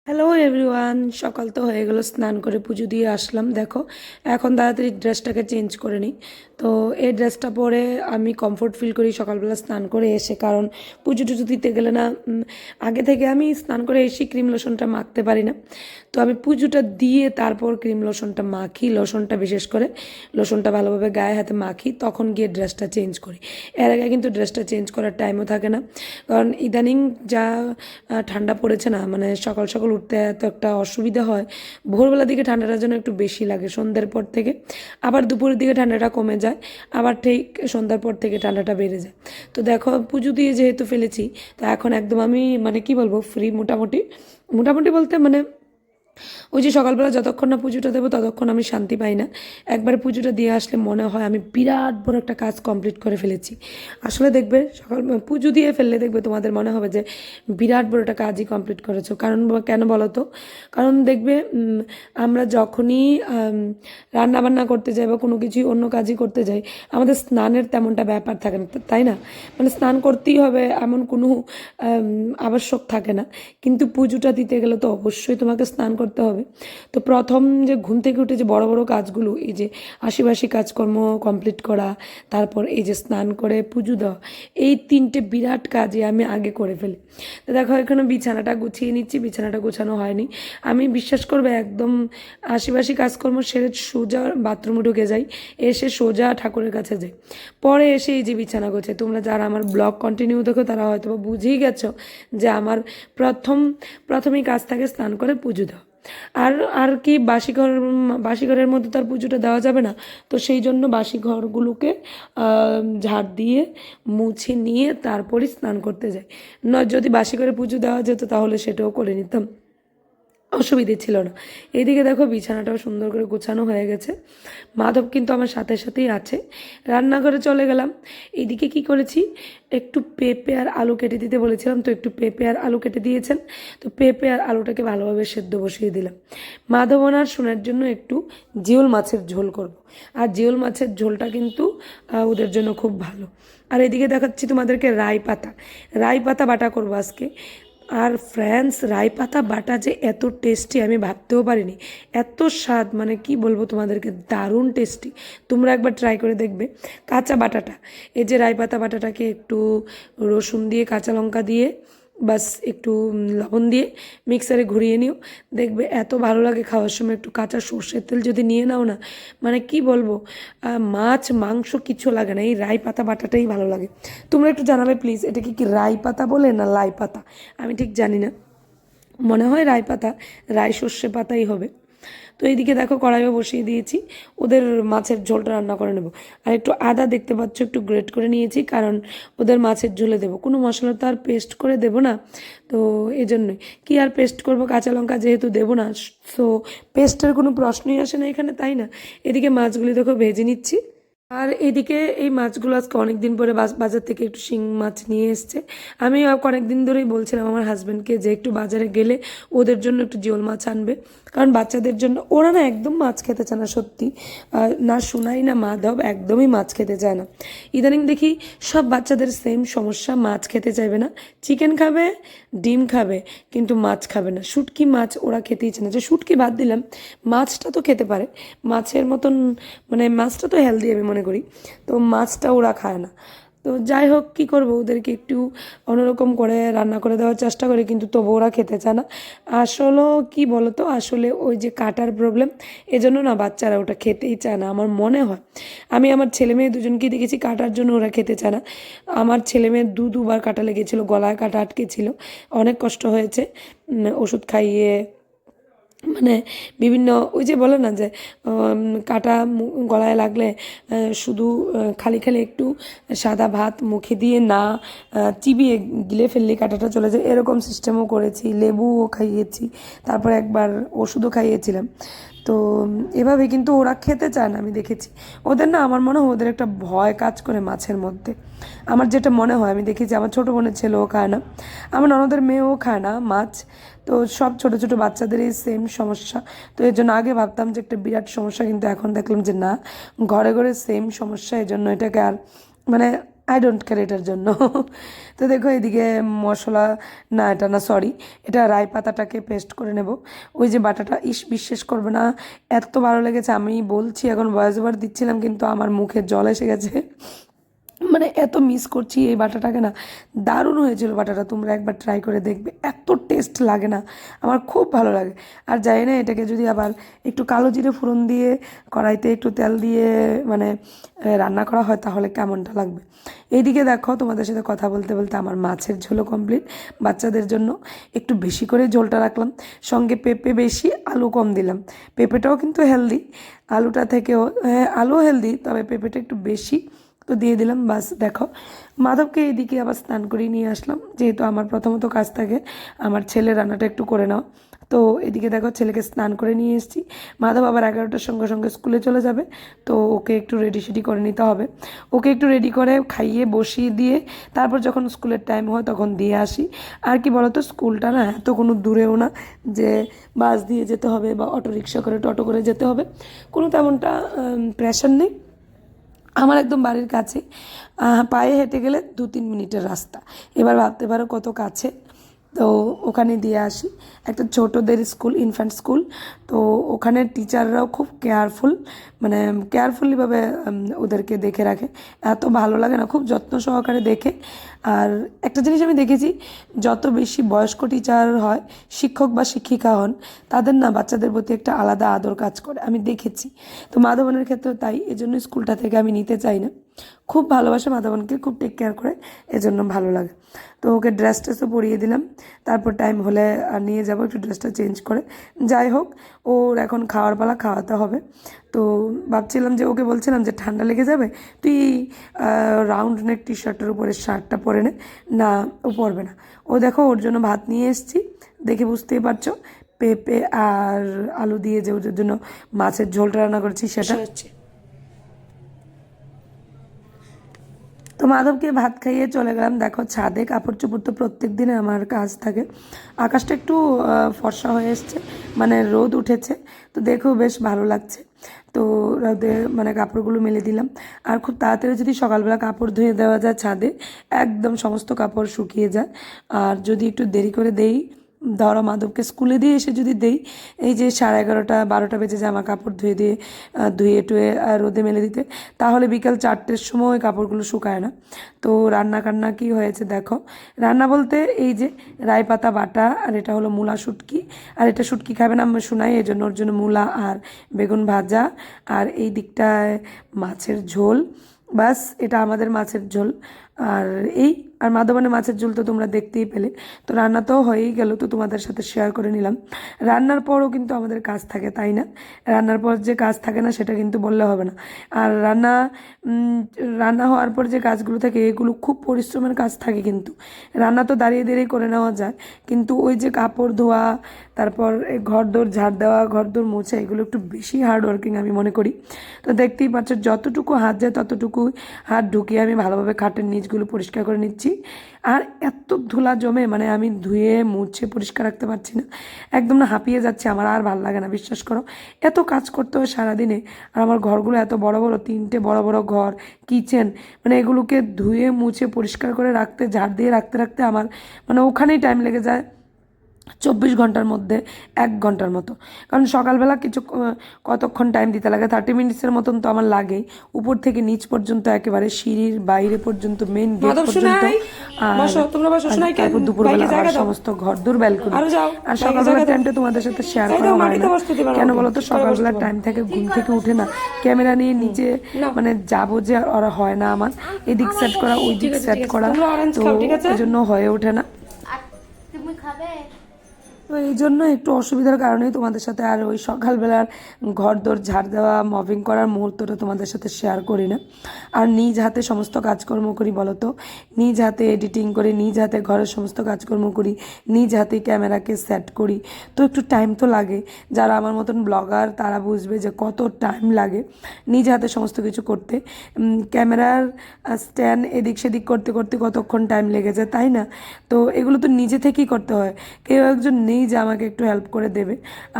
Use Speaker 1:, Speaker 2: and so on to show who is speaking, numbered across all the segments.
Speaker 1: Hello everyone, সকাল তো হয়ে গেল, স্নান করে পুজো দিয়ে আসলাম। দেখো এখন তাড়াতাড়ি ড্রেসটাকে চেঞ্জ করে নিই। তো এই ড্রেসটা পরে আমি কমফোর্ট ফিল করি সকালবেলা স্নান করে এসে, কারণ পুজো টুজো দিতে গেলে না আগে থেকে আমি স্নান করে এসে ক্রিম লোশনটা মাখতে পারি না। তো আমি পুজোটা দিয়ে তারপর ক্রিম লোশনটা মাখি, লোশনটা বিশেষ করে লোশনটা ভালোভাবে গায়ে হাতে মাখি, তখন গিয়ে ড্রেসটা চেঞ্জ করি। এর আগে কিন্তু ড্রেসটা চেঞ্জ করার টাইমও থাকে না, কারণ ইদানিং যা ঠান্ডা পড়েছে না, মানে সকাল সকাল উঠতে এত একটা অসুবিধা হয়। ভোরবেলার দিকে ঠান্ডাটা যেন একটু বেশি লাগে, সন্ধ্যের পর থেকে আবার দুপুরের দিকে ঠান্ডাটা কমে যায়, আবার ঠিক সন্ধ্যার পর থেকে ঠান্ডাটা বেড়ে যায়। তো দেখো পুজো দিয়ে যেহেতু ফেলেছি, তো এখন একদম আমি মানে কি বলবো, ফ্রি মোটামুটি। মোটামুটি বলতে মানে ওই যে সকালবেলা যতক্ষণ না পুজোটা দেবো ততক্ষণ আমি শান্তি পাই না। একবার পুজোটা দিয়ে আসলে মনে হয় আমি বিরাট বড় একটা কাজ কমপ্লিট করে ফেলেছি। আসলে দেখবে সকাল পুজো দিয়ে ফেললে দেখবে তোমাদের মনে হবে যে বিরাট বড় একটা কাজই কমপ্লিট করেছো। কারণ কেন বলো তো? কারণ দেখবে আমরা যখনই রান্নাবান্না করতে যাই বা কোনো কিছুই অন্য কাজই করতে যাই, আমাদের স্নানের তেমনটা ব্যাপার থাকে না, তাই না? মানে স্নান করতেই হবে এমন কোনো আবশ্যক থাকে না। কিন্তু পুজোটা দিতে গেলে তো অবশ্যই তোমাকে স্নান করতে হবে। তো প্রথম যে ঘুম থেকে উঠে যে বড় বড় কাজগুলো, এই যে আশিবাসী কাজকর্ম কমপ্লিট করা, তারপর এই যে স্নান করে পুজো দেওয়া, এই তিনটে বিরাট কাজই আমি আগে করে ফেলি। তো দেখো এখানে বিছানাটা গুছিয়ে নিচ্ছি, বিছানাটা গোছানো হয়নি। আমি বিশ্বাস করবে একদম আশিবাসী কাজকর্ম সেরে সোজা বাথরুমে ঢুকে যাই, এসে সোজা ঠাকুরের কাছে যাই, পরে এসে এই যে বিছানা গোছাই। তোমরা যারা আমার ব্লগ কন্টিনিউ দেখো তারা হয়তো বুঝেই গেছো যে আমার প্রথমেই কাজ থাকে স্নান করে পুজো দেওয়া। আর আর কি বাসি ঘরের মধ্যে তার পুজোটা দেওয়া যাবে না। তো সেই জন্য বাসি ঘরগুলোকে ঝাড় দিয়ে মুছে নিয়ে তারপরই স্নান করতে যাই। যদি বাসি ঘরে পুজো দেওয়া যেত তাহলে সেটাও করে নিতাম, অসুবিধে ছিল না। এইদিকে দেখো বিছানাটাও সুন্দর করে গোছানো হয়ে গেছে। মাধব কিন্তু আমার সাথে সাথেই আছে। রান্নাঘরে চলে গেলাম। এইদিকে কি করেছি, একটু পেঁপে আর আলু কেটে দিতে বলেছিলাম, তো একটু পেঁপে আর আলু কেটে দিয়েছেন। তো পেঁপে আর আলুটাকে ভালোভাবে সেদ্ধ বসিয়ে দিলাম। মাধব আর সোনার জন্য একটু জিওল মাছের ঝোল করব। আর জিওল মাছের ঝোলটা কিন্তু ওদের জন্য খুব ভালো। আর এদিকে দেখাচ্ছি তোমাদেরকে রাই পাতা, রাই পাতা বাটা করবো আজকে। আর ফ্রেন্ডস, রাই পাতা বাটা যে এত টেস্টি আমি ভাবতেও পারিনি, এত স্বাদ, মানে কি বলবো তোমাদেরকে, দারুণ টেস্টি। তোমরা একবার ট্রাই করে দেখবে। কাঁচা বাটাটা, এই যে রাই পাতা বাটাটাকে একটু রসুন দিয়ে কাঁচা লঙ্কা দিয়ে বাস একটু লবণ দিয়ে মিক্সারে ঘুরিয়ে নিও, দেখবে এত ভালো লাগে খাওয়ার সময়। একটু কাঁচা সর্ষের তেল যদি নিয়ে নাও না, মানে কি বলবো, মাছ মাংস কিছু লাগে না, এই রাই পাতা বাটাটাই ভালো লাগে। তোমরা একটু জানাবে প্লিজ, এটা কি রাই পাতা বলে না লাই পাতা? আমি ঠিক জানি না, মনে হয় রাই পাতা, রাই সর্ষে পাতাই হবে। তো এইদিকে দেখো কড়াইও বসিয়ে দিয়েছি, ওদের মাছের ঝোলটা রান্না করে নেব। আর একটু আদা দেখতে পাচ্ছ একটু গ্রেট করে নিয়েছি, কারণ ওদের মাছের ঝোলে দেবো, কোনো মশলা তো আর পেস্ট করে দেবো না। তো এই জন্যই, কি আর পেস্ট করবো, কাঁচা লঙ্কা যেহেতু দেবো না, সো পেস্টের কোনো প্রশ্নই আসে না এখানে, তাই না? এদিকে মাছগুলি দেখো ভেজে নিচ্ছি। আর এদিকে এই মাছগুলো আজকে অনেক দিন পরে বাজার থেকে একটু শিং মাছ নিয়ে এসছে। আমি অনেক দিন ধরেই বলছিলাম আমার হাজব্যান্ডকে যে একটু বাজারে গেলে ওদের জন্য একটু জিওল মাছ আনবে, কারণ বাচ্চাদের জন্য ওরা না একদম মাছ খেতে চায় না সত্যি। না সোনাই না মাধব একদমই মাছ খেতে চায় না। ইদানিং দেখি সব বাচ্চাদের সেম সমস্যা, মাছ খেতে চাইবে না। চিকেন খাবে, ডিম খাবে, কিন্তু মাছ খাবে না। শুটকি মাছ ওরা খেতেই চায় না। যে শুটকি বাদ দিলাম, মাছটা তো খেতে পারে, মাছের মতন, মানে মাছটা তো হেলদি আমি মনে করি, তো মাছটা ওরা খায় না। তো যাই হোক, কী করবো, ওদেরকে একটু অন্যরকম করে রান্না করে দেওয়ার চেষ্টা করি, কিন্তু তবু ওরা খেতে চায় না। আসলে কি বলো তো, আসলে ওই যে কাটার প্রবলেম, এজন্য না বাচ্চারা ওটা খেতেই চায় না আমার মনে হয়। আমি আমার ছেলে মেয়ে দুজনকেই দেখেছি কাটার জন্য ওরা খেতে চায় না। আমার ছেলে মেয়ের দুবার কাটা লেগেছিলো, গলায় কাটা আটকেছিল, অনেক কষ্ট হয়েছে। ওষুধ খাইয়ে, মানে বিভিন্ন ওই যে বলে না যে কাটা গলায় লাগলে শুধু খালি খালি একটু সাদা ভাত মুখে দিয়ে না চিবিয়ে গিলে ফেললে কাটাটা চলে যায়, এরকম সিস্টেমও করেছি, লেবুও খাইয়েছি, তারপর একবার ওষুধও খাইয়েছিলাম। তো এভাবে কিন্তু ওরা খেতে চায় না, আমি দেখেছি। ওদের না, আমার মনে হয় ওদের একটা ভয় কাজ করে মাছের মধ্যে, আমার যেটা মনে হয়। আমি দেখেছি আমার ছোটো বোনের ছেলেও খায় না, আমার ননদের মেয়েও খায় না মাছ। তো সব ছোটো ছোটো বাচ্চাদেরই সেম সমস্যা। তো এর জন্য আগে ভাবতাম যে একটা বিরাট সমস্যা, কিন্তু এখন দেখলাম যে না, ঘরে ঘরে সেম সমস্যা। এই জন্য এটাকে আর মানে আই ডোন্ট কেয়ার এটার জন্য। তো দেখো এদিকে মশলা, না এটা না, সরি, এটা রাই পাতাটাকে পেস্ট করে নেব। ওই যে বাটাটা, বিশ্বাস করবে না, এত ভালো লেগেছে, আমি বলছি এখন ভয়েস ওভার দিচ্ছিলাম কিন্তু আমার মুখে জল এসে গেছে। মানে এত মিস করছি এই বাটাটাকে না, দারুণ হয়েছিল বাটাটা, তোমরা একবার ট্রাই করে দেখবে, এত টেস্ট লাগে না, আমার খুব ভালো লাগে। আর জানি না এটাকে যদি আবার একটু কালো জিরে ফোড়ন দিয়ে কড়াইতে একটু তেল দিয়ে মানে রান্না করা হয় তাহলে কেমনটা লাগবে। এইদিকে দেখো তোমাদের সাথে কথা বলতে বলতে আমার মাছের ঝোলও কমপ্লিট। বাচ্চাদের জন্য একটু বেশি করে ঝোলটা রাখলাম, সঙ্গে পেঁপে বেশি, আলু কম দিলাম। পেঁপেটাও কিন্তু হেলদি, আলুটা থেকেও, হ্যাঁ আলু হেলদি, তবে পেঁপেটা একটু বেশি, তো দিয়ে দিলাম। বাস দেখো মাধবকে এদিকে আবার স্নান করিয়ে নিয়ে আসলাম, যেহেতু আমার প্রথমত কাজ থাকে আমার ছেলে রান্নাটা একটু করে নাও। তো এদিকে দেখো ছেলেকে স্নান করে নিয়ে এসেছি। মাধব আবার 11টার সঙ্গে সঙ্গে স্কুলে চলে যাবে, তো ওকে একটু রেডি সেডি করে নিতে হবে। ওকে একটু রেডি করে খাইয়ে বসিয়ে দিয়ে তারপর যখন স্কুলের টাইম হয় তখন দিয়ে আসি। আর কি বলতো, স্কুলটা না এত কোনো দূরেও না যে বাস দিয়ে যেতে হবে বা অটো রিক্সা করে টোটো করে যেতে হবে, কোনো তেমনটা প্রেশার নেই। আমার একদম বাড়ির কাছে, পায়ে হেঁটে গেলে 2-3 মিনিটের রাস্তা। এবার ভাবতে পারো কত কাছে। তো ওখানে দিয়ে আসি, একটা ছোটোদের স্কুল, ইনফ্যান্ট স্কুল। তো ওখানে টিচাররাও খুব কেয়ারফুল, মানে কেয়ারফুলিভাবে ওদেরকে দেখে রাখে, এত ভালো লাগে না, খুব যত্ন সহকারে দেখে। আর একটা জিনিস আমি দেখেছি, যত বেশি বয়স্ক টিচার হয়, শিক্ষক বা শিক্ষিকা হন, তাদের না বাচ্চাদের প্রতি একটা আলাদা আদর কাজ করে, আমি দেখেছি। তো মাধবনের ক্ষেত্রেও তাই, এজন্য স্কুলটা থেকে আমি নিতে চাই না। খুব ভালোবাসে মাধবনকে, খুব টেক কেয়ার করে, এজন্য ভালো লাগে। তো ওকে ড্রেস ট্রেসও পরিয়ে দিলাম, তারপর টাইম হলে আর নিয়ে যাবো একটু ড্রেসটা চেঞ্জ করে। যাই হোক, ওর এখন খাওয়ার পালা, খাওয়াতে হবে। তো ভাবছিলাম যে, ওকে বলছিলাম যে ঠান্ডা লেগে যাবে, তুই রাউন্ড নেক টি শার্টের উপরে শার্টটা পরে নে। না, ও পরবে না। ও দেখো ওর জন্য ভাত নিয়ে এসেছি, দেখে বুঝতেই পারছো, পেঁপে আর আলু দিয়ে যে ওর জন্য মাছের ঝোলটা রান্না করেছি সেটা হচ্ছে। তো মাধবকে ভাত খাইয়ে চলে গেলাম। দেখো ছাদে কাপড় চোপড় তো প্রত্যেক দিনে আমার কাজ থাকে। আকাশটা একটু ফর্সা হয়ে এসছে, মানে রোদ উঠেছে, তো দেখেও বেশ ভালো লাগছে। তো রোদে মানে কাপড়গুলো মেলে দিলাম। আর খুব তাড়াতাড়ি যদি সকালবেলা কাপড় ধুয়ে দেওয়া যায় ছাদে, একদম সমস্ত কাপড় শুকিয়ে যায়। আর যদি একটু দেরি করে দেই, ধরো মাধবকে স্কুলে দিয়ে এসে যদি দেই, এই যে 11:30 12টা বেজে যায় আমার কাপড় ধুয়ে টুয়ে রোদে মেলে দিতে, তাহলে বিকাল 4টের সময় কাপড়গুলো শুকায় না। তো রান্না কান্না কি হয়েছে দেখো, রান্না বলতে এই যে রাই পাতা বাটা, আর এটা হলো মূলা শুটকি, আর এটা শুটকি খাবে না আমি শোনাই, এই জন্য ওর জন্য মূলা আর বেগুন ভাজা, আর এই দিকটায় মাছের ঝোল। বাস, এটা আমাদের মাছের ঝোল। আর এই, আর মাধবনের মাছের ঝোল তো তোমরা দেখতেই পেলে। তো রান্না তো হয়েই গেল, তো তোমাদের সাথে শেয়ার করে নিলাম। রান্নার পরও কিন্তু আমাদের কাজ থাকে, তাই না? রান্নার পর যে কাজ থাকে না সেটা কিন্তু বললে হবে না। আর রান্না হওয়ার পর যে কাজগুলো থাকে এগুলো খুব পরিশ্রমের কাজ থাকে কিন্তু। রান্না তো দাঁড়িয়ে দাঁড়িয়ে করে নেওয়া যায়, কিন্তু ওই যে কাপড় ধোয়া, তারপর এই ঘরদোর ঝাড় দেওয়া, ঘরদোর মোছা, এগুলো একটু বেশি হার্ড ওয়ার্কিং আমি মনে করি। তো দেখতেই পাচ্ছ যতটুকু হাত যায় ততটুকু হাত ঢুকিয়ে আমি ভালোভাবে খাটের নিচগুলো পরিষ্কার করে নিচ্ছি। আর এত ধুলা জমে, মানে আমি ধুয়ে মুছে পরিষ্কার রাখতে পারছি না, একদম না হাঁপিয়ে যাচ্ছে আমার, আর ভালো লাগে না, বিশ্বাস করো। এত কাজ করতে হয় সারাদিনে, আর আমার ঘরগুলো এত বড় বড়, 3টে বড় বড় ঘর, কিচেন, মানে এগুলোকে ধুয়ে মুছে পরিষ্কার করে রাখতে, ঝাড় দিয়ে রাখতে রাখতে আমার মানে ওখানেই টাইম লেগে যায় 24 ঘন্টার মধ্যে 1 ঘন্টার মতো। কারণ সকালবেলা কিছু কতক্ষণ টাইম দিতে লাগে, 30 মিনিটসের মতন তো আমার লাগেই, উপর থেকে নিচ পর্যন্ত, একেবারে সিঁড়ির বাইরে পর্যন্ত, মেন গেট পর্যন্ত। আর তারপর দুপুরবেলা আবার সমস্ত ঘরদোর ব্যালকনি। আর সকালবেলার টাইমটা তোমাদের সাথে শেয়ার করা হয় না, কেন বলো তো, সকালবেলার টাইম থেকে ঘুম থেকে উঠে না ক্যামেরা নিয়ে নিচে মানে যাবো যে ওরা হয় না আমার, এদিক সেট করা ওই দিক সেট করা, তো এই জন্য হয়ে ওঠে না।
Speaker 2: তুমি খাবে?
Speaker 1: তো এই জন্য একটু অসুবিধার কারণেই তোমাদের সাথে আর ওই সকালবেলার ঘরদোর ঝাড় দেওয়া, মপিং করার মুহূর্তটা তোমাদের সাথে শেয়ার করি না। আর নিজ হাতে সমস্ত কাজকর্ম করি, বলো তো, নিজ হাতে এডিটিং করি, নিজ হাতে ঘরের সমস্ত কাজকর্ম করি, নিজ হাতে ক্যামেরাকে সেট করি, তো একটু টাইম তো লাগে। যারা আমার মতন ব্লগার তারা বুঝবে যে কত টাইম লাগে নিজ হাতে সমস্ত কিছু করতে। ক্যামেরার স্ট্যান্ড এদিক সেদিক করতে করতে কতক্ষণ টাইম লেগে যায়, তাই না? তো এগুলো তো নিজে থেকেই করতে হয়, কেউ একজন নেই যে আমাকে একটু হেল্প করে দেবে।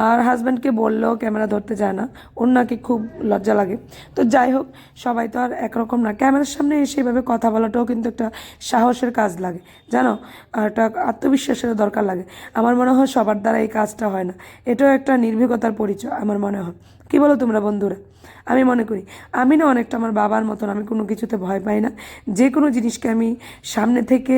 Speaker 1: আর হাজব্যান্ডকে বললেও ক্যামেরা ধরতে চায় না, ওর নাকি খুব লজ্জা লাগে। তো যাই হোক, সবাই তো আর একরকম না, ক্যামেরার সামনে এসে এভাবে কথা বলাটাও কিন্তু একটা সাহসের কাজ লাগে, জানো, আর একটা আত্মবিশ্বাসের দরকার লাগে। আমার মনে হয় সবার দ্বারা এই কাজটা হয় না, এটাও একটা নির্ভীকতার পরিচয় আমার মনে হয়। কী বলো তোমরা বন্ধুরা? আমি মনে করি আমি না অনেকটা আমার বাবার মতন, আমি কোনো কিছুতে ভয় পাই না। যে কোনো জিনিসকে আমি সামনে থেকে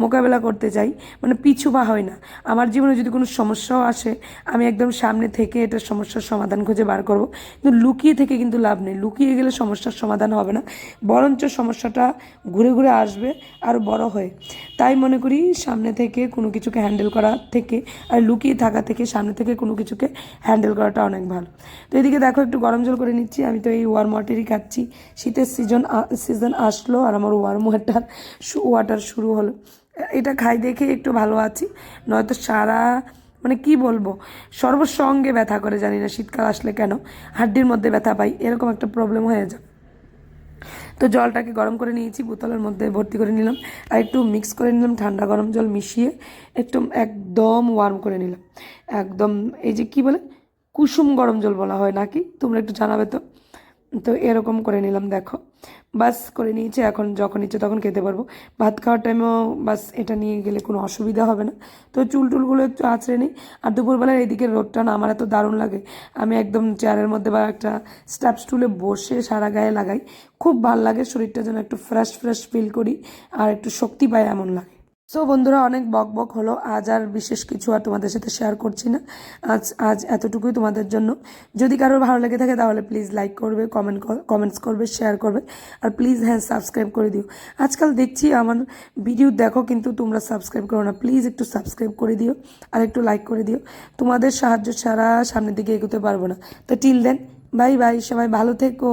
Speaker 1: মোকাবেলা করতে চাই, মানে পিছু পা হয় না। আমার জীবনে যদি কোনো সমস্যাও আসে, আমি একদম সামনে থেকে এটার সমস্যার সমাধান খুঁজে বার করব। কিন্তু লুকিয়ে থেকে কিন্তু লাভ নেই, লুকিয়ে গেলে সমস্যার সমাধান হবে না, বরঞ্চ সমস্যাটা ঘুরে ঘুরে আসবে আরও বড় হয়ে। তাই মনে করি সামনে থেকে কোনো কিছুকে হ্যান্ডেল করা থেকে আর লুকিয়ে থাকা থেকে সামনে থেকে কোনো কিছুকে হ্যান্ডেল করাটা অনেক ভালো। তো এদিকে দেখো একটু গরম জল করে নিচ্ছি, আমি তো এই ওয়ার্ম ওয়াটারই খাচ্ছি। শীতের সিজন আসলো আর আমার ওয়ার্ম ওয়াটার শুরু হলো। এটা খাই দেখে একটু ভালো আছি, নয়তো সারা মানে কি বলবো, সর্বসঙ্গে ব্যথা করে, জানি না শীতকাল আসলে কেন হাড্ডির মধ্যে ব্যথা পাই, এরকম একটা প্রবলেম হয়ে যায়। তো জলটাকে গরম করে নিয়েছি, বোতলের মধ্যে ভর্তি করে নিলাম আর একটু মিক্স করে নিলাম, ঠান্ডা গরম জল মিশিয়ে একটু একদম ওয়ার্ম করে নিলাম। একদম এই যে কি বলে, কুসুম গরম জল বলা হয় নাকি, তোমরা একটু জানাবে তো। তো এরকম করে নিলাম, দেখো বাস করে নিয়েছি, এখন যখন ইচ্ছে তখন খেতে পারবো। ভাত খাওয়ার টাইমেও বাস এটা নিয়ে গেলে কোনো অসুবিধা হবে না। তো চুল টুলগুলো একটু আঁচড়ে নিই। আর দুপুরবেলার এইদিকে রোদটা না আমার এত দারুণ লাগে, আমি একদম চেয়ারের মধ্যে বা একটা স্ট্যাপ স্টুলে বসে সারা গায়ে লাগাই, খুব ভাল লাগে, শরীরটা যেন একটু ফ্রেশ ফ্রেশ ফিল করি আর একটু শক্তি পাই এমন লাগে। সো বন্ধুরা, অনেক বক বক হলো, আজ আর বিশেষ কিছু আর তোমাদের সাথে শেয়ার করছি না। আজ আজ এতটুকুই তোমাদের জন্য। যদি কারোর ভালো লেগে থাকে তাহলে প্লিজ লাইক করবে, কমেন্টস করবে, শেয়ার করবে, আর প্লিজ হ্যাঁ সাবস্ক্রাইব করে দিও। আজকাল দেখছি আমার ভিডিও দেখো কিন্তু তোমরা সাবস্ক্রাইব করো না, প্লিজ একটু সাবস্ক্রাইব করে দিও আর একটু লাইক করে দিও। তোমাদের সাহায্য ছাড়া সামনের দিকে এগোতে পারবো না। তো টিল দেন, বাই বাই, সবাই ভালো থেকো।